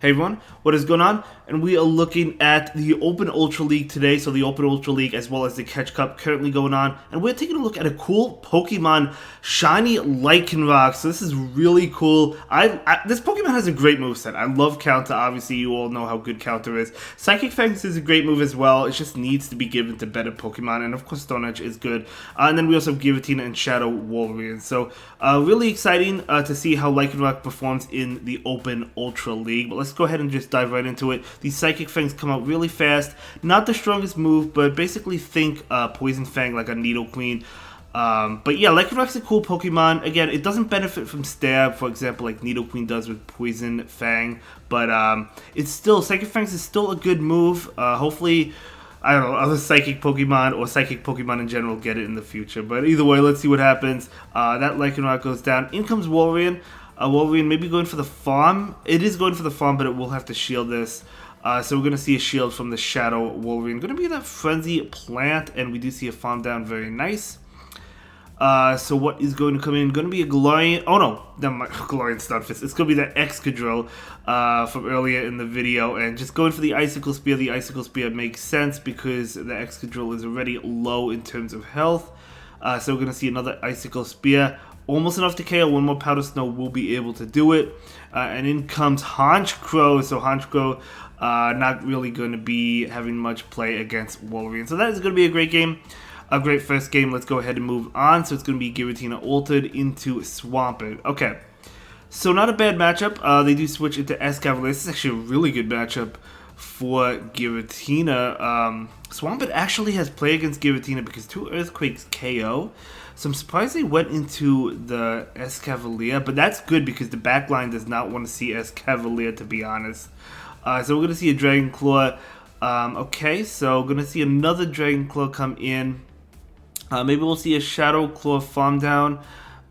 Hey everyone, what is going on? And we are looking at the Open Ultra League today, so the Open Ultra League as well as the Catch Cup currently going on, and we're taking a look at a cool Pokemon Shiny Lycanroc. So this is really cool. This Pokemon has a great moveset. I love Counter, obviously you all know how good Counter is. Psychic Fangs is a great move as well, it just needs to be given to better Pokemon, and of course Stone Edge is good. And then we also have Guillotina and Shadow Wolverine. So really exciting to see how Lycanroc performs in the Open Ultra League. But let's go ahead and just dive right into it. These Psychic Fangs come out really fast. Not the strongest move, but basically think Poison Fang like a Nidoqueen. But yeah, Lycanroc's a cool Pokemon. Again, it doesn't benefit from Stab, for example, like Nidoqueen does with Poison Fang. But it's still, Psychic Fangs is still a good move. Hopefully, I don't know, other Psychic Pokemon or Psychic Pokemon in general get it in the future. But either way, let's see what happens. That Lycanroc goes down. In comes Wolverine. Wolverine maybe going for the farm. It is going for the farm, but it will have to shield this. So we're going to see a shield from the Shadow Wolverine. Going to be that Frenzy Plant, and we do see a farm down. Very nice. So what is going to come in? Going to be a Galarian... Oh no, Galarian Stunfisk. It's going to be that Excadrill from earlier in the video. And just going for the Icicle Spear. The Icicle Spear makes sense because the Excadrill is already low in terms of health. So we're going to see another Icicle Spear. Almost enough to KO. One more Powder Snow will be able to do it. And in comes Honchkrow. So Honchkrow not really going to be having much play against Wolverine. So that is going to be a great game. A great first game. Let's go ahead and move on. So it's going to be Guillotina altered into Swampert. Okay. So not a bad matchup. They do switch into Excadrill. This is actually a really good matchup for Guillotina. Swampert actually has play against Guillotina because 2 Earthquakes KO. So I'm surprised they went into the Escavalier, but that's good because the backline does not want to see Escavalier, to be honest. So we're going to see a Dragon Claw. Okay, so we're going to see another Dragon Claw come in. Maybe we'll see a Shadow Claw farm down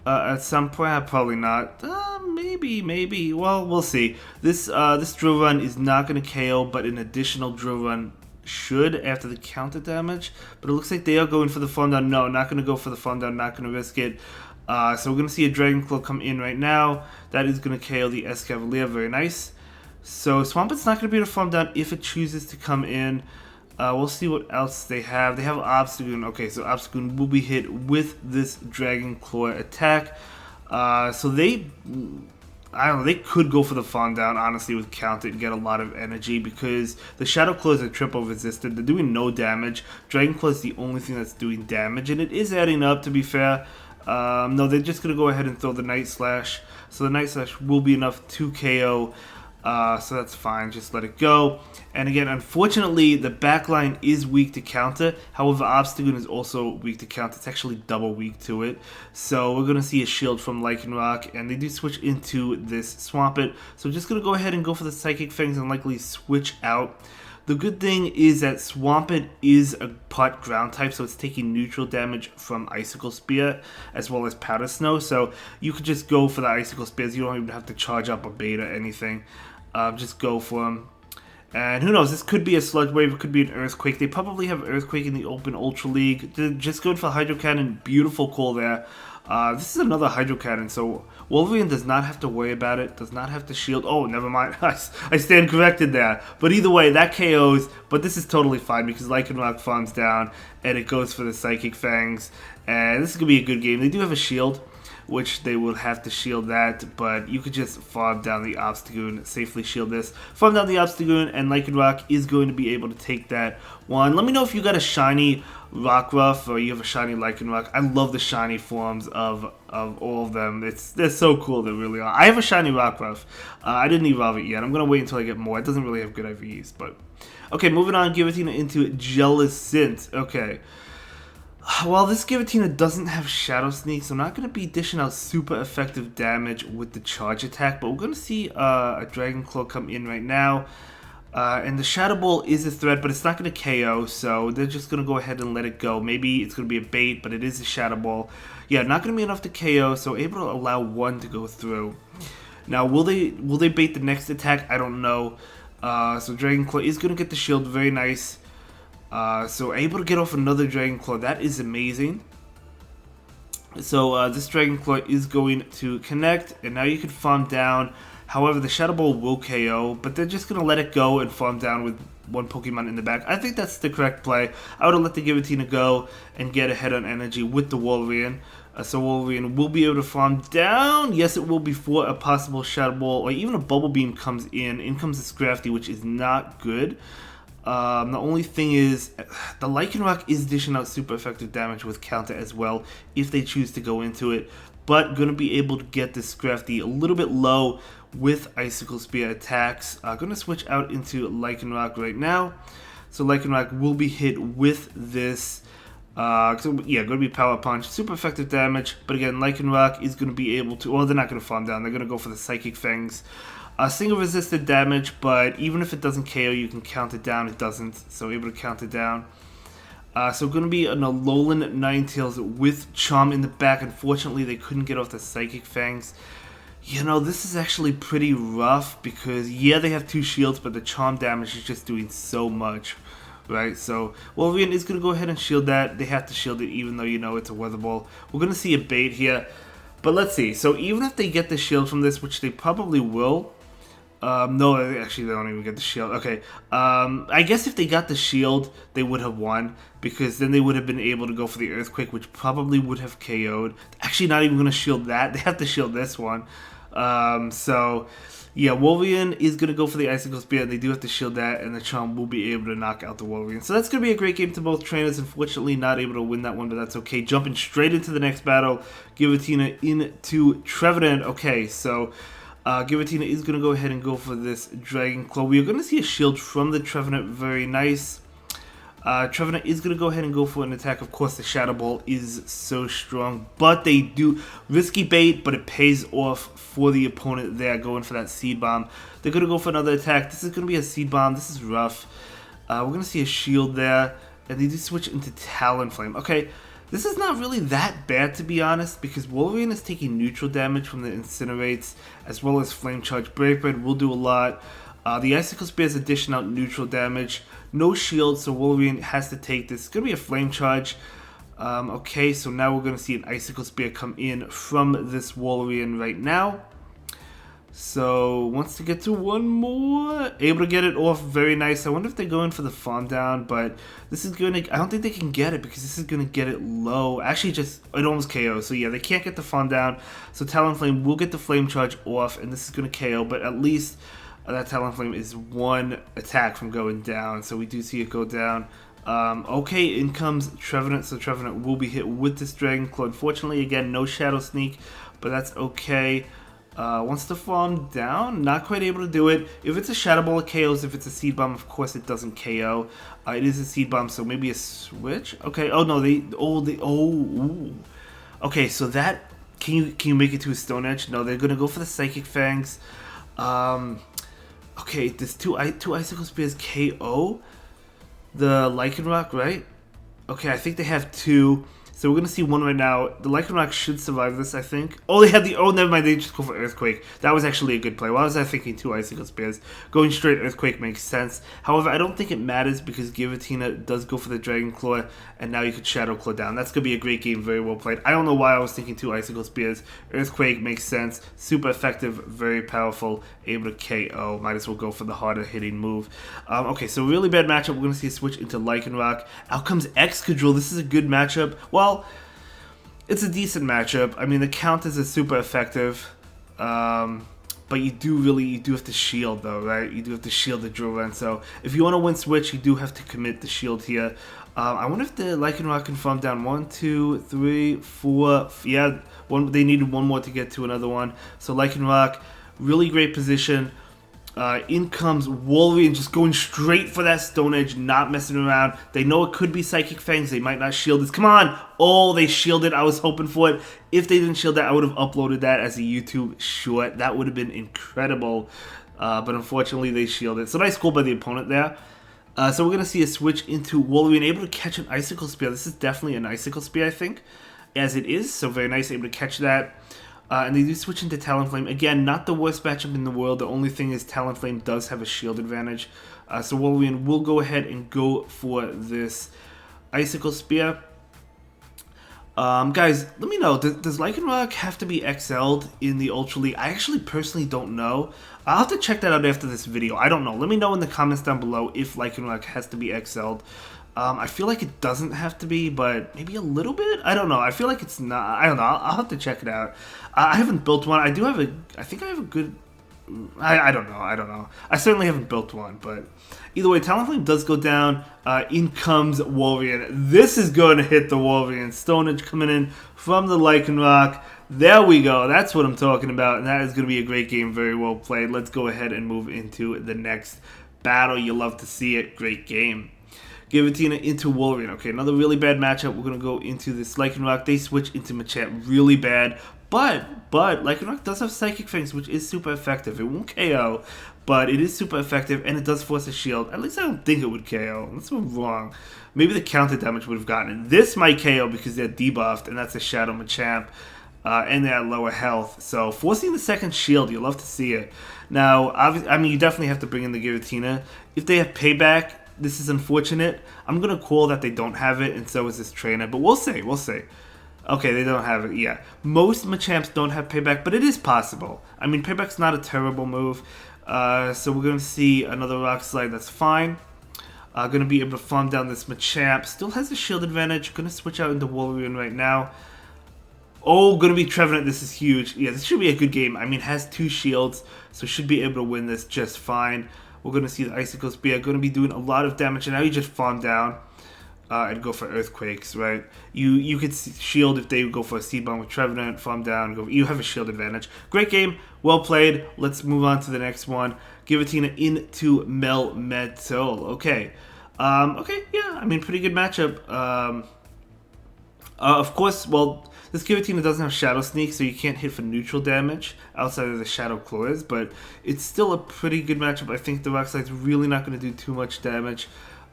at some point. Probably not. Maybe. Well, we'll see. This Drill Run is not going to KO, but an additional Drill Run should after the counter damage. But it looks like they are going for the farm down. No, not going to go for the farm down. Not going to risk it. So we're going to see a Dragon Claw come in right now. That is going to KO the Escavalier. Very nice. So Swampert's not going to be able to farm down if it chooses to come in. We'll see what else they have. They have Obstagoon. Okay, so Obstagoon will be hit with this Dragon Claw attack. So they... I don't know, they could go for the farm down, honestly, with Count It and get a lot of energy because the Shadow Claws are triple resistant. They're doing no damage. Dragon Claw is the only thing that's doing damage, and it is adding up, to be fair. No, they're just going to go ahead and throw the Night Slash. So the Night Slash will be enough to KO. So that's fine, just let it go. And again, unfortunately, the backline is weak to counter. However, Obstagoon is also weak to counter. It's actually double weak to it. So we're going to see a shield from Lycanroc, and they do switch into this Swampert. So we're just going to go ahead and go for the Psychic Fangs and likely switch out. The good thing is that Swampert is a part ground type, so it's taking neutral damage from Icicle Spear as well as Powder Snow. So you could just go for the Icicle Spears. You don't even have to charge up a bait or anything. Just go for them. And who knows, this could be a Sludge Wave, it could be an Earthquake. They probably have Earthquake in the Open Ultra League. They're just going for Hydro Cannon. Beautiful call there. This is another Hydro Cannon, so Wolverine does not have to worry about it, does not have to shield. Oh, never mind. I stand corrected there. But either way, that KOs, but this is totally fine because Lycanroc farms down, and it goes for the Psychic Fangs. And this is going to be a good game. They do have a shield, which they will have to shield that, but you could just farm down the Obstagoon, safely shield this. Farm down the Obstagoon, and Lycanroc is going to be able to take that one. Let me know if you got a shiny Rockruff or you have a shiny Lycanroc. I love the shiny forms of all of them. They're so cool, they really are. I have a shiny Rockruff. I didn't evolve it yet. I'm going to wait until I get more. It doesn't really have good IVs, but... Okay, moving on, Guillotina into Jellicent. Okay. While this Guillotina doesn't have Shadow Sneak, so I'm not going to be dishing out super effective damage with the charge attack, but we're going to see a Dragon Claw come in right now. And the Shadow Ball is a threat, but it's not going to KO, so they're just going to go ahead and let it go. Maybe it's going to be a bait, but it is a Shadow Ball. Yeah, not going to be enough to KO, so able to allow one to go through. Now, will they bait the next attack? I don't know. So Dragon Claw is going to get the shield, very nice. So able to get off another Dragon Claw, that is amazing. So this Dragon Claw is going to connect, and now you can farm down. However, the Shadow Ball will KO, but they're just going to let it go and farm down with one Pokemon in the back. I think that's the correct play. I would have let the Guillotina go and get ahead on energy with the Walrein. So Walrein will be able to farm down. Yes, it will before a possible Shadow Ball or even a Bubble Beam comes in. In comes the Scrafty, which is not good. The only thing is, the Lycanroc is dishing out super effective damage with counter as well if they choose to go into it. But going to be able to get this Scrafty a little bit low with Icicle Spear attacks. Going to switch out into Lycanroc right now. So Lycanroc will be hit with this. So yeah, going to be Power Punch, super effective damage. But again, Lycanroc is going to be able to, well, they're not going to farm down. They're going to go for the Psychic Fangs. Single resisted damage, but even if it doesn't KO, you can count it down. It doesn't, so able to count it down. So going to be an Alolan Ninetales with Charm in the back. Unfortunately, they couldn't get off the Psychic Fangs. You know, this is actually pretty rough because, yeah, they have 2 shields, but the Charm damage is just doing so much, right? So Wolverine is going to go ahead and shield that. They have to shield it even though, you know, it's a Weather Ball. We're going to see a bait here, but let's see. So even if they get the shield from this, which they probably will, no, actually they don't even get the shield. Okay, I guess if they got the shield, they would have won because then they would have been able to go for the Earthquake, which probably would have KO'd. Actually, not even going to shield that. They have to shield this one. So, yeah, Wolverine is going to go for the Icicle Spear, and they do have to shield that, and the Charm will be able to knock out the Wolverine. So that's going to be a great game to both trainers. Unfortunately, not able to win that one, but that's okay. Jumping straight into the next battle, Guillotina into Trevenant. Okay, so Guillotina is going to go ahead and go for this Dragon Claw. We are going to see a shield from the Trevenant. Very nice. Trevenant is going to go ahead and go for an attack. Of course, the Shadow Ball is so strong, but they do risky bait, but it pays off for the opponent there going for that Seed Bomb. They're going to go for another attack. This is going to be a Seed Bomb. This is rough. We're going to see a shield there, and they do switch into Talonflame. Okay, this is not really that bad, to be honest, because Wolverine is taking neutral damage from the Incinerates, as well as Flame Charge. Brave Bird will do a lot. The Icicle Spear is dishing out neutral damage. No shield, so Wolverine has to take this. It's going to be a Flame Charge. Okay, so now we're going to see an Icicle Spear come in from this Wolverine right now. So, wants to get to one more. Able to get it off. Very nice. I wonder if they're going for the farm down, but this is going to... I don't think they can get it because this is going to get it low. Actually, just... It almost KO. So, yeah, they can't get the farm down. So, Talonflame will get the Flame Charge off, and this is going to KO, but at least... that Talonflame is one attack from going down, so we do see it go down. Okay, in comes Trevenant, so Trevenant will be hit with this Dragon Claw. Unfortunately, again, no Shadow Sneak, but that's okay. Wants to farm down, not quite able to do it. If it's a Shadow Ball, it KOs. If it's a Seed Bomb, of course it doesn't KO. It is a Seed Bomb, so maybe a switch. Okay, oh no, ooh. Okay, so that, can you make it to a Stone Edge? No, they're gonna go for the Psychic Fangs. Okay, this two Icicle Spears KO the Lycanroc, right? Okay, I think they have 2. So we're going to see one right now. The Lycanroc should survive this, I think. Oh, they had the... Oh, never mind. They just go for Earthquake. That was actually a good play. Why was I thinking 2 Icicle Spears? Going straight Earthquake makes sense. However, I don't think it matters because Guillotina does go for the Dragon Claw, and now you could Shadow Claw down. That's going to be a great game. Very well played. I don't know why I was thinking 2 Icicle Spears. Earthquake makes sense. Super effective. Very powerful. Able to KO. Might as well go for the harder hitting move. Okay, so really bad matchup. We're going to see a switch into Lycanroc. Out comes Excadrill. This is a good matchup. Well, it's a decent matchup. I mean, the counters are super effective, but you do have to shield though, right? You do have to shield the Drillrun. So if you want to win switch, you do have to commit the shield here. I wonder if the Lycanroc can farm down 1, 2, 3, 4. Yeah, they needed one more to get to another one. So Lycanroc, really great position. In comes Wolverine, just going straight for that Stone Edge, not messing around. They know it could be Psychic Fangs. They might not shield this. Come on! Oh, they shielded. I was hoping for it. If they didn't shield that, I would have uploaded that as a YouTube short. That would have been incredible. But unfortunately, they shielded. So nice goal by the opponent there. So we're going to see a switch into Wolverine, able to catch an Icicle Spear. This is definitely an Icicle Spear, I think, as it is. So very nice, able to catch that. And they do switch into Talonflame. Again, not the worst matchup in the world. The only thing is Talonflame does have a shield advantage. So Wolverine will go ahead and go for this Icicle Spear. Guys, let me know, does Lycanroc have to be XL'd in the Ultra League? I actually personally don't know. I'll have to check that out after this video. I don't know. Let me know in the comments down below if Lycanroc has to be XL'd. I feel like it doesn't have to be, but maybe a little bit? I don't know. I feel like it's not. I don't know. I'll have to check it out. I haven't built one. I do have I think I have a good... I don't know. I don't know. I certainly haven't built one, but either way, Talonflame does go down. In comes Wolverine. This is going to hit the Wolverine. Stone Edge coming in from the Lycanroc. There we go. That's what I'm talking about, and that is going to be a great game. Very well played. Let's go ahead and move into the next battle. You love to see it. Great game. Guillotina into Wolverine. Okay, another really bad matchup. We're going to go into this Lycanroc. They switch into Machamp really bad. But Lycanroc does have Psychic Fangs, which is super effective. It won't KO, but it is super effective, and it does force a shield. At least I don't think it would KO. That's what I'm wrong. Maybe the counter damage would have gotten it. This might KO because they're debuffed, and that's a Shadow Machamp, and they're at lower health. So forcing the second shield, you'll love to see it. Now, I mean, you definitely have to bring in the Guillotina. If they have Payback, this is unfortunate. I'm going to call that they don't have it, and so is this trainer, but we'll see. We'll see. Okay, they don't have it, yeah. Most Machamps don't have Payback, but it is possible. I mean, Payback's not a terrible move. So we're going to see another Rock Slide, that's fine. Going to be able to farm down this Machamp. Still has a shield advantage. Going to switch out into Wolverine right now. Oh, going to be Trevenant, this is huge. Yeah, this should be a good game. I mean, it has 2 shields, so should be able to win this just fine. We're going to see the Icicle Spear. Going to be doing a lot of damage, and now you just farm down. And go for Earthquakes, right? You could shield if they go for a Seed Bomb with Trevenant, farm down, go. You have a shield advantage. Great game, well played. Let's move on to the next one. Guillotina into Melmetal. Okay, okay, yeah. I mean, pretty good matchup. Of course, well, this Guillotina doesn't have Shadow Sneak, so you can't hit for neutral damage outside of the Shadow Claws, but it's still a pretty good matchup. I think the Rock Slide's really not going to do too much damage.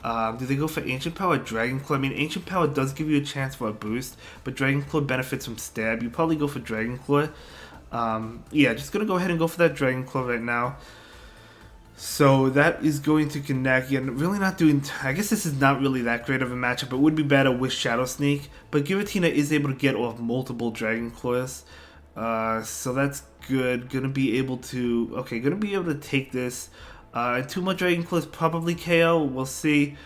Do they go for Ancient Power, Dragon Claw? I mean, Ancient Power does give you a chance for a boost, but Dragon Claw benefits from Stab. You probably go for Dragon Claw. Yeah, just going to go ahead and go for that Dragon Claw right now. So that is going to connect. Yeah, really not doing... I guess this is not really that great of a matchup. It would be better with Shadow Sneak, but Guillotina is able to get off multiple Dragon Claws. So that's good. Going to be able to... Okay, going to be able to take this... 2 more Dragon Claws probably KO. We'll see.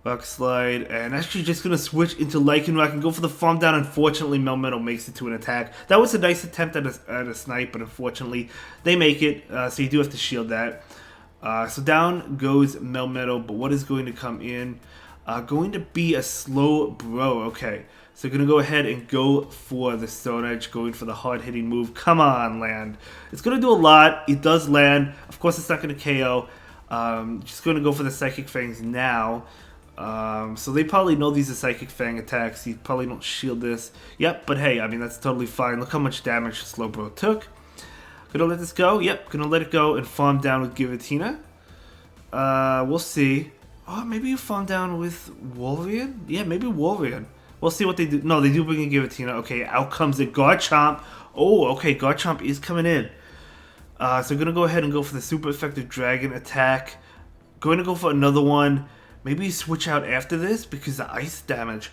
Rock Slide. And actually just going to switch into Lycanroc and go for the farm down. Unfortunately, Melmetal makes it to an attack. That was a nice attempt at a snipe, but unfortunately they make it. So you do have to shield that. So down goes Melmetal, but what is going to come in? Going to be a slow bro. Okay. So going to go ahead and go for the Stone Edge, going for the hard-hitting move. Come on, land. It's going to do a lot. It does land. Of course, it's not going to KO. Just going to go for the Psychic Fangs now. So they probably know these are Psychic Fang attacks. You probably don't shield this. Yep, but hey, I mean, that's totally fine. Look how much damage Slowbro took. Gonna let this go. Yep, gonna let it go and farm down with Guillotina. We'll see. Oh, maybe you farm down with Wolverine? Yeah, maybe Wolverine. We'll see what they do. No, they do bring in Guillotina. Okay, out comes the Garchomp. Oh, okay, Garchomp is coming in. So gonna go ahead and go for the super effective Dragon attack. Going to go for another one. Maybe you switch out after this because the ice damage.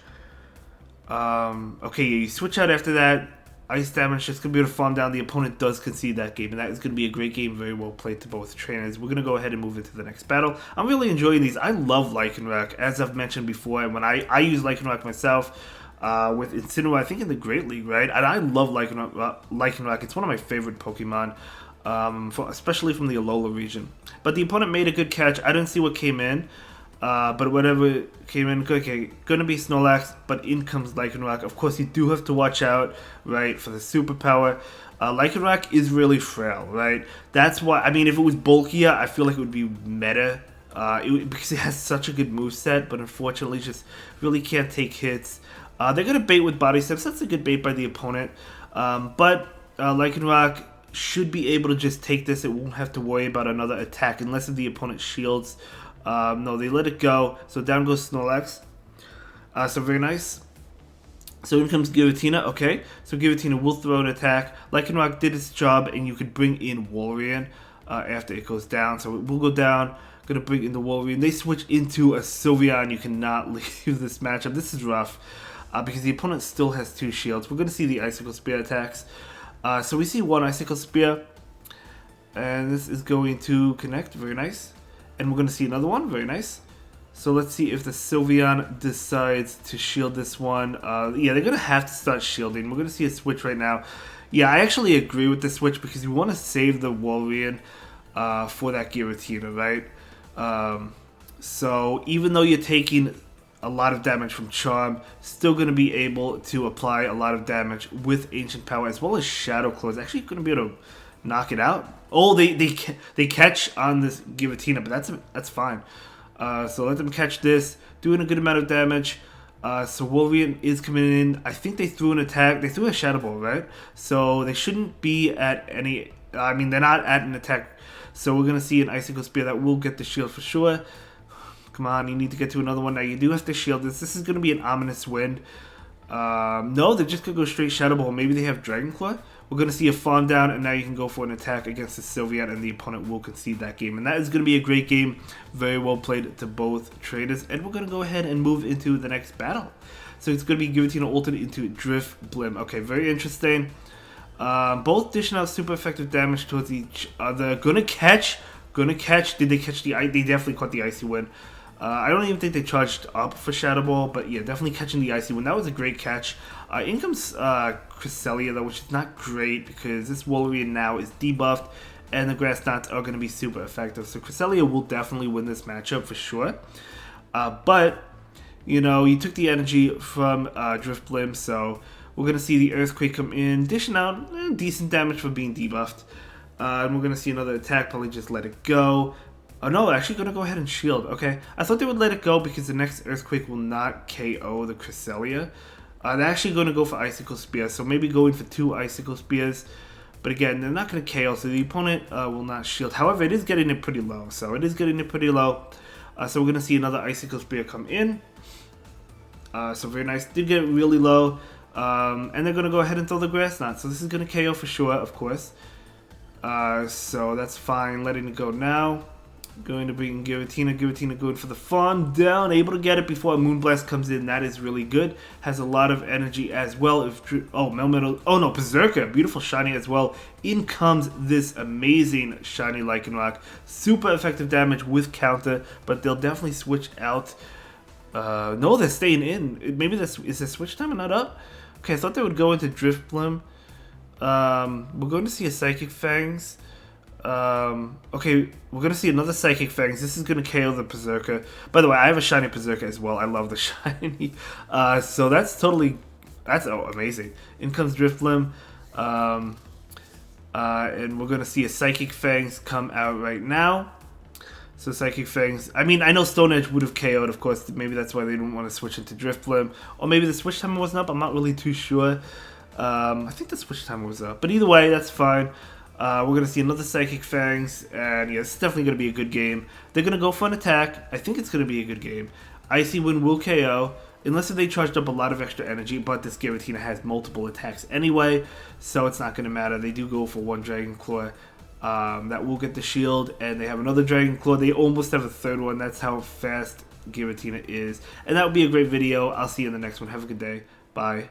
Okay, you switch out after that. Ice damage, just going to be able to farm down. The opponent does concede that game, and that is going to be a great game. Very well played to both trainers. We're going to go ahead and move into the next battle. I'm really enjoying these. I love Lycanroc, as I've mentioned before. And when I use Lycanroc myself with Incineroar, I think in the Great League, right? And I love Lycanroc. It's one of my favorite Pokemon, especially from the Alola region. But the opponent made a good catch. I didn't see what came in. But whatever came in, okay, gonna be Snorlax, but in comes Lycanroc. Of course, you do have to watch out, right, for the superpower. Lycanroc is really frail, right? That's why, I mean, if it was bulkier, I feel like it would be meta, because it has such a good moveset, but unfortunately just really can't take hits. They're gonna bait with Body Steps. That's a good bait by the opponent. But Lycanroc should be able to just take this. It won't have to worry about another attack unless the opponent shields. No, they let it go. So down goes Snorlax. So very nice. So in comes Guillotina. Okay, so Guillotina will throw an attack. Lycanroc did its job, and you could bring in Wolverine after it goes down. So it will go down. Gonna bring in the Wolverine. They switch into a Sylveon. You cannot leave this matchup. This is rough. because the opponent still has 2 shields. We're going to see the Icicle Spear attacks. So we see 1 Icicle Spear, and this is going to connect. Very nice. And we're going to see another one. Very nice. So let's see if the Sylveon decides to shield this one. Yeah, they're going to have to start shielding. We're going to see a switch right now. Yeah, I actually agree with the switch because you want to save the Wolverine for that Guillotina, right? So even though you're taking a lot of damage from Charm, still going to be able to apply a lot of damage with Ancient Power as well as Shadow Claws. Actually going to be able to knock it out. Oh, they catch on this Guillotina, but that's fine. So let them catch this, doing a good amount of damage. So Wolverine is coming in. I think they threw an attack. They threw a Shadow Ball, right? So they shouldn't be at any... I mean, they're not at an attack. So we're going to see an Icicle Spear that will get the shield for sure. Come on, you need to get to another one. Now you do have to shield this. This is going to be an Ominous Wind. No, they're just going to go straight Shadow Ball. Maybe they have Dragon Claw. We're going to see a Fawn down, and now you can go for an attack against the Sylveon, and the opponent will concede that game. And that is going to be a great game. Very well played to both traders. And we're going to go ahead and move into the next battle. So it's going to be Guillotina ulted into Drifblim. Okay, very interesting. Both dishing out super effective damage towards each other. Gonna catch. Did they catch the ice? They definitely caught the Icy Wind. I don't even think they charged up for Shadow Ball, but yeah, definitely catching the Icy Wind. That was a great catch. In comes Cresselia, though, which is not great because this Wolverine now is debuffed, and the Grass Knots are going to be super effective. So Cresselia will definitely win this matchup for sure. But, you know, you took the energy from Drifblim, so we're going to see the Earthquake come in, dishing out decent damage for being debuffed. And we're going to see another attack, probably just let it go. Oh no, actually going to go ahead and shield. Okay, I thought they would let it go because the next Earthquake will not KO the Cresselia. They're actually going to go for Icicle Spear, so maybe going for 2 Icicle Spears. But again, they're not going to KO, so the opponent will not shield. However, it is getting it pretty low, so we're going to see another Icicle Spear come in. So very nice. Did get really low. And they're going to go ahead and throw the Grass Knot. So this is going to KO for sure, of course. So that's fine. Letting it go now. Going to bring Guillotina. Guillotina going for the Fawn down. Able to get it before a Moonblast comes in. That is really good. Has a lot of energy as well. Melmetal. Oh no, Berserker. Beautiful shiny as well. In comes this amazing shiny Lycanroc. Super effective damage with counter, but they'll definitely switch out. No, they're staying in. Maybe is the switch timer not up? Okay, I thought they would go into Drifblim. We're going to see a Psychic Fangs. Okay, we're going to see another Psychic Fangs. This is going to KO the Berserker. By the way, I have a shiny Berserker as well. I love the shiny. So that's amazing. In comes Drifblim. And we're going to see a Psychic Fangs come out right now. So Psychic Fangs, I mean, I know Stone Edge would have KO'd, of course. Maybe that's why they didn't want to switch into Drifblim. Or maybe the switch timer wasn't up. I'm not really too sure. I think the switch timer was up. But either way, that's fine. We're going to see another Psychic Fangs. And yeah, it's definitely going to be a good game. They're going to go for an attack. I think it's going to be a good game. Icy Wind will KO. Unless they charged up a lot of extra energy. But this Guillotina has multiple attacks anyway. So it's not going to matter. They do go for 1 Dragon Claw. That will get the shield, and they have another Dragon Claw. They almost have a third one. That's how fast Guillotina is. And that would be a great video. I'll see you in the next one. Have a good day. Bye.